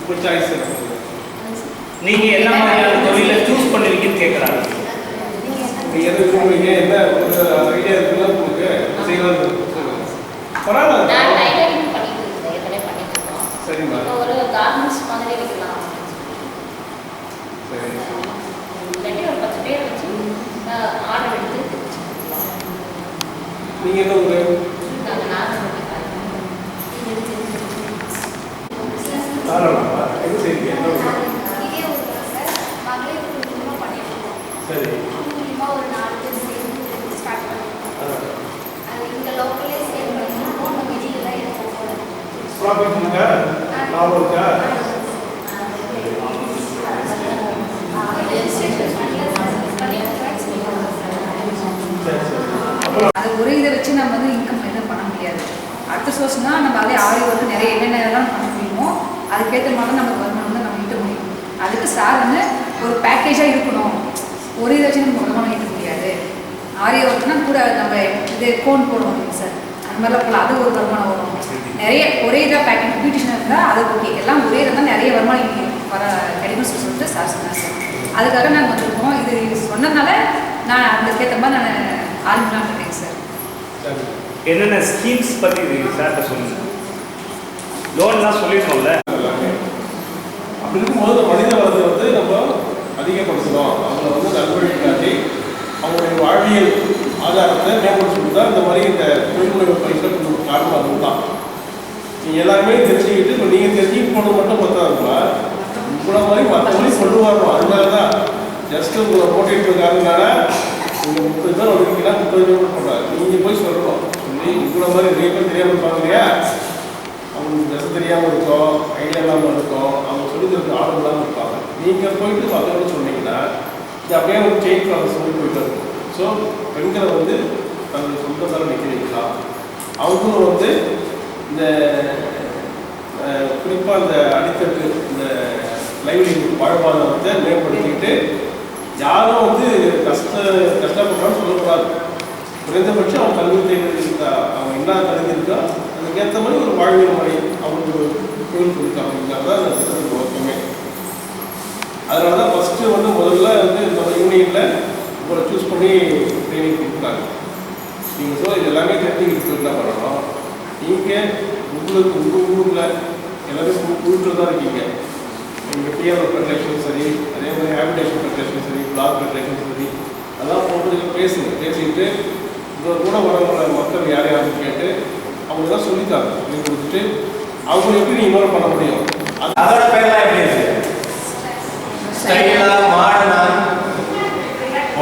உங்கள் சாய்ஸ் இருக்கு. நீங்கள் என்ன மாதிரியான தொழிலை சூஸ் பண்ணிருக்கீங்கன்னு கேட்குறாங்க. நீங்கள் எது சொல்லுவீங்க, என்ன ஒரு ஐடியா இருக்குல்ல உங்களுக்கு செய்யலாம் பரவாயில்ல. நான் டைலரிங் பண்ணிட்டு இருக்கேன், ஏற்கனவே பண்ணிட்டு இருக்கோம். சரிம்மா. ஒரு கார்மெண்ட்ஸ் மாதிரி வைக்கலாம். சரி. இல்லாட்டி ஒரு 10 பேர் வச்சு ஆர்டர் எடுத்து நீங்கள் என்ன ஒரு நாங்கள் நார்மல் தாராளமா எது செய்வீங்க, என்ன ஒரு சரி ஒரு 4 பேர் சேர்ந்து ஸ்டார்ட் பண்ணுவோம். அது இங்கே லோக்கலே சேல் பண்ணி போன மெட்டீரியல்லாம் எடுப்போம். ப்ராஃபிட் இருக்கா, லாபம் இருக்கா? அது ஒரு இதை வச்சு நம்ம வந்து இன்கம் எதுவும் பண்ண முடியாது. அடுத்த சோர்ஸ்னால் நம்ம அதே ஆரி வந்து நிறைய என்னென்னலாம் பண்ண முடியுமோ அதுக்கேற்ற மாதிரி நமக்கு வருமானம் வந்து நம்ம ஈட்ட முடியும். அதுக்கு சார் வந்து ஒரு பேக்கேஜாக இருக்கணும். ஒரு இதை வச்சு நம்ம வருமானம் ஈட்ட முடியாது. ஆரி ஒர்க்னா கூட நம்ம இது கோன் போடுவோம் சார், அந்த மாதிரிலாம் போகலாம். அது ஒரு வருமானம் வரும். நிறைய ஒரே இதாக பேக்கிங் பியூட்டிஷன் இருந்தால் அது ஓகே. எல்லாம் ஒரே இதாக தான் நிறைய வருமானம் வர கிடைக்கும்னு சொல்லிட்டு சார் சொன்னார் சார். அதுக்காக நாங்கள் வந்திருக்கோம். இது சொன்னதுனால நான் அதுக்கேற்ற மாதிரி நான் ஆரம்பிக்கலாம்னு இருக்கேன் சார். என்னென்ன ஸ்கீம்ஸ் பற்றி சார்கிட்ட சொல்லுங்கள். லோன்லாம் சொல்லியிருக்கோம்ல. அப்படி இருக்கும்போது மனித வளத்தை வந்து நம்ம அதிகப்படுத்தணும். அவங்கள வந்து நல்வழி காட்டி அவங்களுடைய வாழ்வியல் ஆதாரத்தை மேம்படுத்தி தான் இந்த மாதிரி இந்த தொழில்முறை பயிற்சி காரணம் அது தான். நீங்கள் எல்லாருமே தெரிஞ்சுக்கிட்டு இப்போ நீங்கள் தெரிஞ்சுக்கிட்டு போனது மட்டும் பார்த்தாருங்களா உங்களை மாதிரி மற்றபடி கொண்டு வரணும். அதனால தான் ஜஸ்ட்டு உங்களை போட்டிட்டு இருக்காருனால நீங்கள் 30 பேர் வந்துருக்கீங்கன்னா 30 பேர் பண்ணுறாரு. நீங்கள் போய் சொல்லணும். சொல்லி உங்களை மாதிரி நிறைய பேர் தெரியாமல் இருப்பாங்க இல்லையா, அவங்களுக்கு ட்ரெஸ் தெரியாமல் இருக்கும், ஐடியா இல்லாமல் இருக்கும், அவங்க சொல்லித்தரது ஆர்டர் இல்லாமல் இருப்பாங்க. நீங்கள் போயிட்டு மற்றவங்க சொன்னீங்கன்னா இது அப்படியே ஒரு செயின் ப்ராசஸ் வந்து போயிட்டு இருக்கும். ஸோ பெண்களை வந்து தங்கள் சொந்தத்தால் நிற்க வைக்கலாம். அவங்களும் வந்து இந்த குறிப்பாக இந்த அடித்தட்டு இந்த லைவ்லிஹுட் வாழ்வாதாரத்தை மேம்படுத்திக்கிட்டு யாரும் வந்து கஷ்டப்படுறான்னு சொல்லக்கூடாது. குறைந்தபட்சம் அவங்க கல்வி தேவை அவங்க என்ன கருதிருக்கா அதுக்கேற்ற மாதிரி ஒரு வாழ்வியல் முறை அவங்களுக்கு ஒரு தொழில் கொடுக்காங்க தான் அந்த நோக்கமே. அதனால தான் ஃபஸ்ட்டு வந்து முதல்ல வந்து நம்ம யூனியனில் உங்களை சூஸ் பண்ணி ட்ரைனிங் கொடுக்குறாங்க. நீங்கள் ஸோ இது எல்லாமே தெரிஞ்சுக்கிட்டு என்ன பண்ணணும். நீங்கள் உங்களுக்கு உங்கள் ஊரில் எல்லாரும் ஊரில் தான் இருக்கீங்க. எங்கள் பிஆர்ஓ ஃபெடரேஷனும் சரி, அதே மாதிரி ஹேபிடேஷன் ஃபெடரேஷனும் சரி, பிளாக் ஃபெடரேஷனும் சரி, அதெல்லாம் போட்டு பேசிக்கிட்டு இதில் கூட வர மக்கள் யார் யாருன்னு கேட்டு அவங்க தான் சொல்லித்தாங்க. சொல்லி கொடுத்துட்டு அவங்க எப்படி நீங்கள் இன்னொரு பண்ண முடியும். அதோட பேர்லாம் எப்படி இருக்கு? ஸ்டைலா மாடனா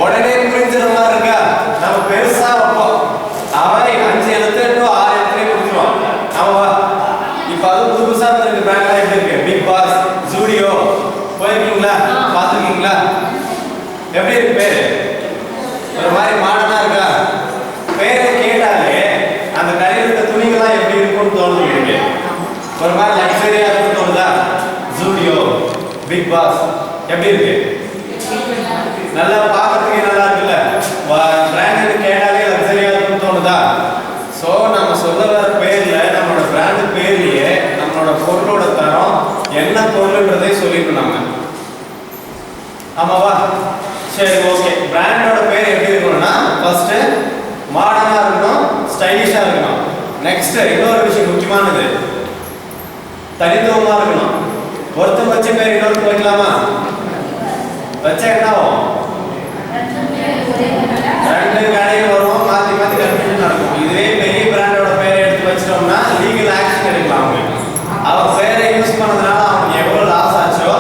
உடனே புரிஞ்சுற மாதிரி இருக்கா? நம்ம பெருசா வைப்போம். அவன் 5 எழுத்து to 6 எழுத்துலேயே கொடுத்துருவான். ஆமாவா? இப்போ அது புதுசா இருக்கு. பிராண்ட்லாம் எப்படி இருக்கு? பிக் பாஸ், ஜூடியோ போயிருக்கீங்களா? பார்த்துருக்கீங்களா? எப்படி இருக்கு பேரு? ஒரு மாதிரி மாடனா இருக்கா? பேரை கேட்டாலே அந்த கடையில் இருக்க துணிகள்லாம் எப்படி இருக்கும்னு தோணுது உங்களுக்கு? ஒரு மாதிரி லக்ஸரியா இருக்கும்னு தோணுதா? ஜூடியோ, பிக் பாஸ் எப்படி இருக்கு? நல்லா பார்க்கறதுக்கே நல்லா இருக்குல்ல? பிராண்ட் கேட்டாலே லக்ஸரியா இருக்கும்னு தோணுதா? ஸோ நம்ம சொல்ல வர பேர்ல நம்மளோட பிராண்ட் பேர்லயே நம்மளோட பொருளோட தரம் என்ன பொருள்ன்றதை சொல்லிக்கணும் நாம. ஆமாவா? சரி, ஓகே. பிராண்டோட பேர் எப்படி இருக்கணும்னா ஃபர்ஸ்ட் மாடர்னா இருக்கணும், ஸ்டைலிஷா இருக்கணும். நெக்ஸ்ட் இன்னொரு விஷயம் முக்கியமானது, தனித்துவமா இருக்கணும். ஒருத்தர் வச்ச பேர் இன்னொருத்தர் வைக்கலாமா? வச்சா என்ன ஆகும்? ரெண்டு கடையில் வரும், மாற்றி மாற்றி கன்ஃபியூஷன் நடக்கும். இதுவே பெரிய பிராண்டோட பேரை எடுத்து வச்சிட்டோம்னா லீகல் ஆக்ஷன் எடுக்கலாம். அவங்க பேரை யூஸ் பண்ணதுனால அவங்க எவ்வளோ லாஸ் ஆச்சோ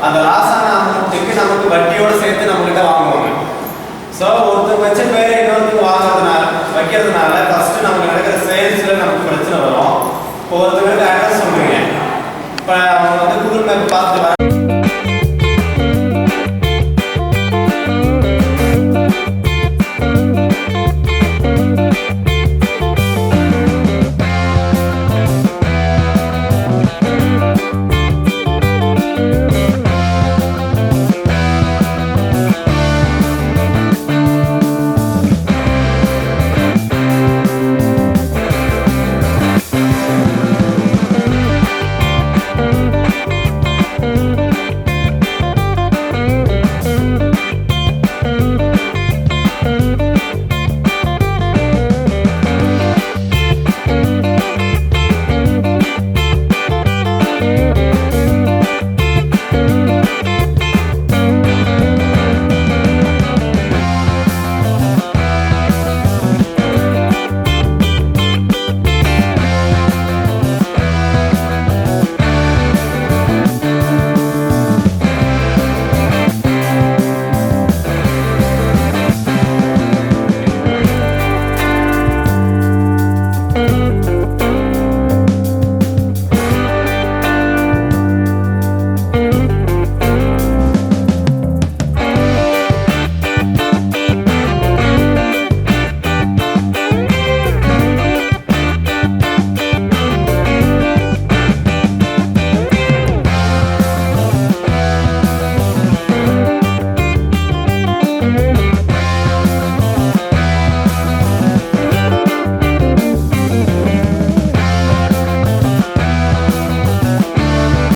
அந்த லாஸ் ஆன அமௌண்ட்டுக்கு நமக்கு வட்டியோட சேர்த்து நம்மகிட்ட வாங்குவாங்க. ஸோ ஒருத்தர் வச்ச பேரை இன்னொருத்தருக்கு வைக்கிறதுனால ஃபர்ஸ்ட் நமக்கு நடக்கிற சேல்ஸில் நமக்கு பிரச்சனை வரும். இப்போ ஒருத்தருக்கு அட்ரஸ் சொல்றீங்க, இப்போ அவங்க வந்து கூகுள் மேப்